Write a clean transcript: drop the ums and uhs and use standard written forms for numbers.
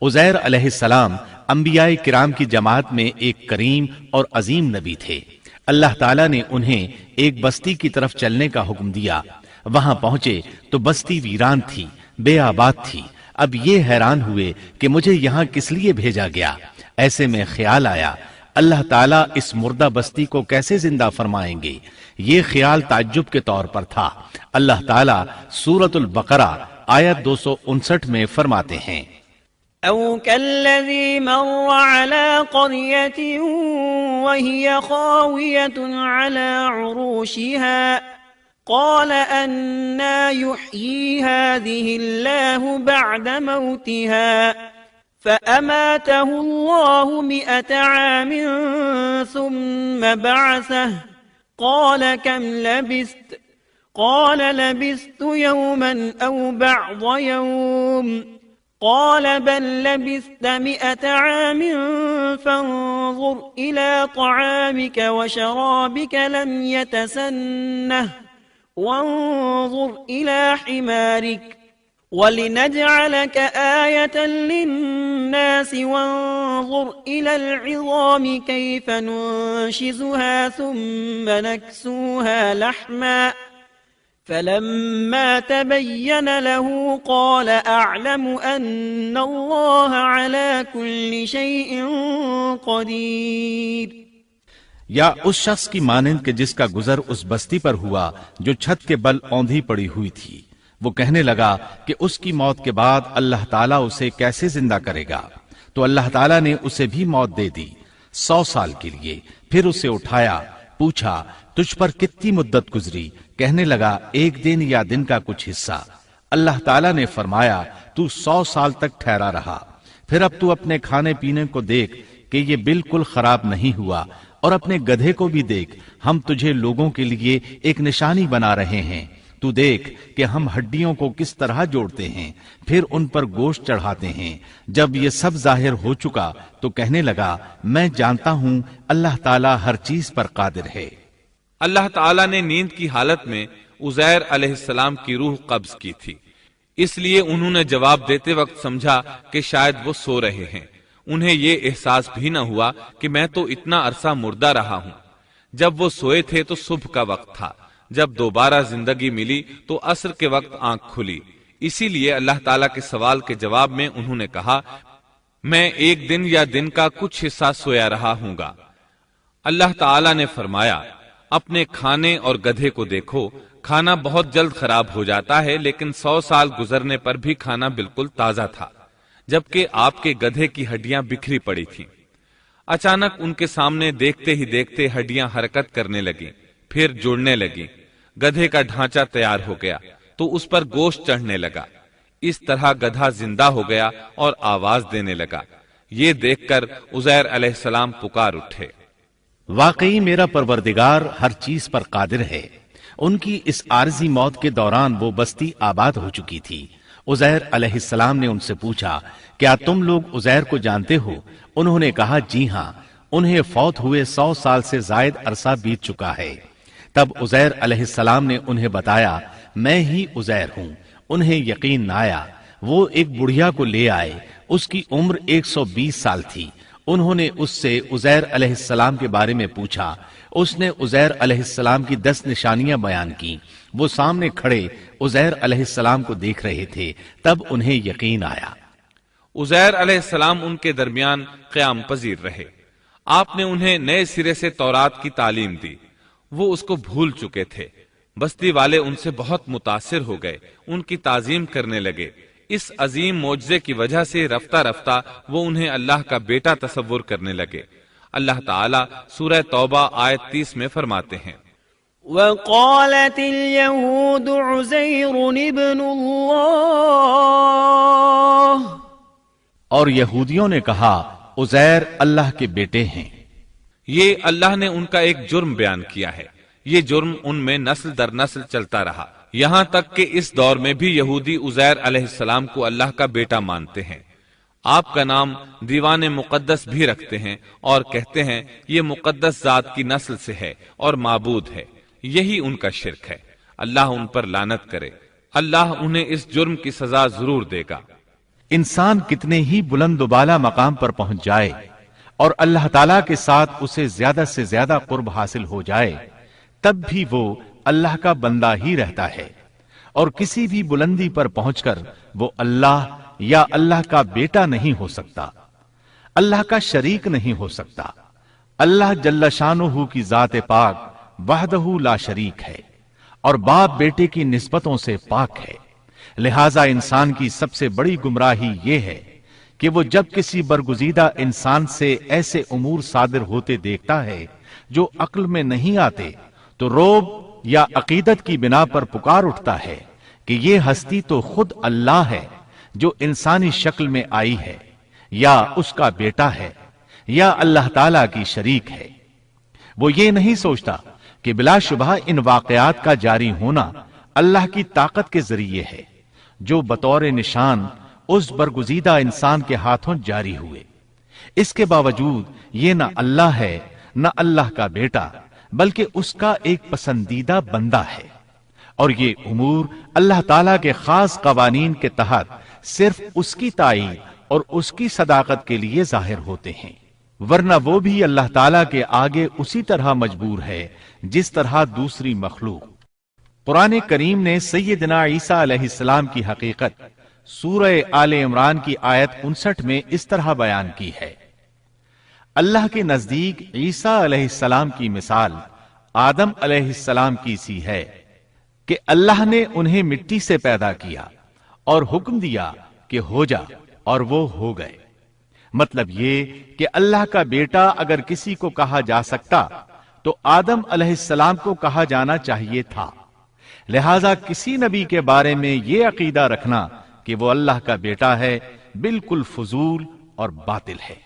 उज़ैर अलैहिस्सलाम अंबियाए किराम की जमात में एक करीम और अजीम नबी थे। अल्लाह ताला ने उन्हें एक बस्ती की तरफ चलने का हुक्म दिया। वहां पहुंचे तो बस्ती वीरान थी, बेआबाद थी। अब ये हैरान हुए कि मुझे यहाँ किस लिए भेजा गया। ऐसे में ख्याल आया अल्लाह ताला इस मुर्दा बस्ती को कैसे जिंदा फरमाएंगे। ये ख्याल ताज्जुब के तौर पर था। अल्लाह ताला सूरतुल बकरा आयत 259 में फरमाते हैं, أو كالذي مر على قرية وهي خاوية على عروشها قال أنى يحيي هذه الله بعد موتها فأماته الله 100 عام ثم بعثه قال كم لبثت قال لبثت يوما أو بعض يوم قال بل لبثت 100 عام فانظر إلى طعامك وشرابك لم يتسنه وانظر إلى حمارك ولنجعلك آية للناس وانظر إلى العظام كيف ننشزها ثم نكسوها لحما فلما تبين له قال أعلم أن الله على كل شيء قدير۔ या उस शख्स की मानंद के जिसका गुजर उस बस्ती पर हुआ जो छत के बल औंधी पड़ी हुई थी। वो कहने लगा कि उसकी मौत के बाद अल्लाह ताला उसे कैसे जिंदा करेगा। तो अल्लाह ताला ने उसे भी मौत दे दी 100 साल के लिए। फिर उसे उठाया, पूछा तुझ पर कितनी मुद्दत गुजरी। कहने लगा एक दिन या दिन का कुछ हिस्सा। अल्लाह ताला ने फरमाया तू 100 साल तक ठहरा रहा। फिर अब तू अपने खाने पीने को देख कि ये बिल्कुल खराब नहीं हुआ, और अपने गधे को भी देख, हम तुझे लोगों के लिए एक निशानी बना रहे हैं। तू देख कि हम हड्डियों को किस तरह जोड़ते हैं, फिर उन पर गोश्त चढ़ाते हैं। जब ये सब जाहिर हो चुका तो कहने लगा मैं जानता हूं अल्लाह ताला हर चीज पर कादिर है। अल्लाह ताला ने नींद की हालत में उज़ैर अलैहिस्सलाम की रूह कब्ज की थी, इसलिए उन्होंने जवाब देते वक्त समझा कि शायद वो सो रहे हैं। उन्हें ये एहसास भी न हुआ कि मैं तो इतना अरसा मुर्दा रहा हूं। जब वो सोए थे तो सुबह का वक्त था। जब दोबारा जिंदगी मिली तो असर के वक्त आंख खुली। इसीलिए अल्लाह ताला के सवाल के जवाब में उन्होंने कहा मैं एक दिन या दिन का कुछ हिस्सा सोया रहा हूंगा। अल्लाह ताला ने फरमाया अपने खाने और गधे को देखो, खाना बहुत जल्द खराब हो जाता है, लेकिन 100 साल गुजरने पर भी खाना बिल्कुल ताजा था, जबकि आपके गधे की हड्डियां बिखरी पड़ी थीं। अचानक उनके सामने देखते ही देखते हड्डियां हरकत करने लगी, फिर जुड़ने लगी। गधे का ढांचा तैयार हो गया तो उस पर गोश्त चढ़ने लगा। इस तरह गधा जिंदा हो गया और आवाज देने लगा। ये देखकर उज़ैर अलैहिस्सलाम पुकार उठे, वाकई मेरा परवरदिगार हर चीज पर कादिर है। उनकी इस आरजी मौत के दौरान वो बस्ती आबाद हो चुकी थी। उज़ैर अलैहिस्सलाम ने उनसे पूछा क्या तुम लोग उज़ैर को जानते हो? उन्होंने कहा जी हां, उन्हें फौत हुए 100 साल से जायद अरसा बीत चुका है। तब उज़ैर अलैहिस्सलाम ने उन्हें बताया मैं ही उज़ैर हूं। उन्हें यकीन न आया। वो एक बुढ़िया को ले आए, उसकी उम्र 120 साल थी। उन्होंने उससे उज़ैर अलैहिस्सलाम के बारे में पूछा। उसने उज़ैर अलैहिस्सलाम की 10 निशानियां बयान की। वो सामने खड़े उज़ैर अलैहिस्सलाम को देख रहे थे। तब उन्हें यकीन आया। उज़ैर अलैहिस्सलाम उनके दरमियान क़याम पजीर रहे। आपने उन्हें नए सिरे से तौरात की तालीम दी। वो उसको भूल चुके थे। बस्ती वाले उनसे बहुत मुतासिर हो गए, उनकी ताजीम करने लगे। इस अजीम मोजज़े की वजह से रफ्ता रफ्ता वो उन्हें अल्लाह का बेटा तसव्वुर करने लगे। अल्लाह ताला सूरह तौबा आयत 30 में फरमाते हैं وقالت اليهود عزير ابن الله، और यहूदियों ने कहा उज़ैर अल्लाह के बेटे हैं। ये अल्लाह ने उनका एक जुर्म बयान किया है। ये जुर्म उनमें नस्ल दर नस्ल चलता रहा, यहां तक कि इस दौर में भी यहूदी उज़ैर अलैहिस्सलाम को अल्लाह का बेटा मानते हैं। आपका नाम दीवाने मुकद्दस भी रखते हैं और कहते हैं ये मुकद्दस जात की नस्ल से है और माबूद है। यही उनका शिर्क है। अल्लाह उन पर लानत करे। अल्लाह उन्हें इस जुर्म की सजा जरूर देगा। इंसान कितने ही बुलंद बाला मकाम पर पहुंच जाए और अल्लाह ताला के साथ उसे ज्यादा से ज्यादा कुर्ब हासिल हो जाए, तब भी वो अल्लाह का बंदा ही रहता है और किसी भी बुलंदी पर पहुंचकर वो अल्लाह या अल्लाह का बेटा नहीं हो सकता, अल्लाह का शरीक नहीं हो सकता। अल्लाह जल्ल शानुहू की जात पाक वहदहू ला शरीक है और बाप बेटे की निस्बतों से पाक है। लिहाजा इंसान की सबसे बड़ी गुमराही ये है कि वो जब किसी बरगुजीदा इंसान से ऐसे उमूर सादिर होते देखता है जो अक्ल में नहीं आते, तो रोब या अकीदत की बिना पर पुकार उठता है कि ये हस्ती तो खुद अल्लाह है जो इंसानी शक्ल में आई है, या उसका बेटा है, या अल्लाह ताला की शरीक है। वो ये नहीं सोचता कि बिलाशुबह इन वाकयात का जारी होना अल्लाह की ताकत के जरिए है जो बतौर निशान उस बरगुजीदा इंसान के हाथों जारी हुए। इसके बावजूद ये न अल्लाह है न अल्लाह का बेटा, बल्कि उसका एक पसंदीदा बंदा है। और ये उमूर अल्लाह ताला के खास कवानीन के तहत सिर्फ उसकी ताईद और उसकी सदाकत के लिए जाहिर होते हैं, वरना वो भी अल्लाह ताला के आगे उसी तरह मजबूर है जिस तरह दूसरी मखलूक। कुरान करीम ने सैयदना ईसा अलैहिस्सलाम की हकीकत सूरह आले इमरान की आयत 59 में इस तरह बयान की है। अल्लाह के नजदीक ईसा अलैहिस्सलाम की मिसाल आदम अलैहिस्सलाम की सी है कि अल्लाह ने उन्हें मिट्टी से पैदा किया और हुक्म दिया कि हो जा, और वो हो गए। मतलब ये कि अल्लाह का बेटा अगर किसी को कहा जा सकता तो आदम अलैहिस्सलाम को कहा जाना चाहिए था। लिहाजा किसी नबी के बारे में ये अकीदा रखना कि वो अल्लाह का बेटा है बिल्कुल फजूल और बातिल है।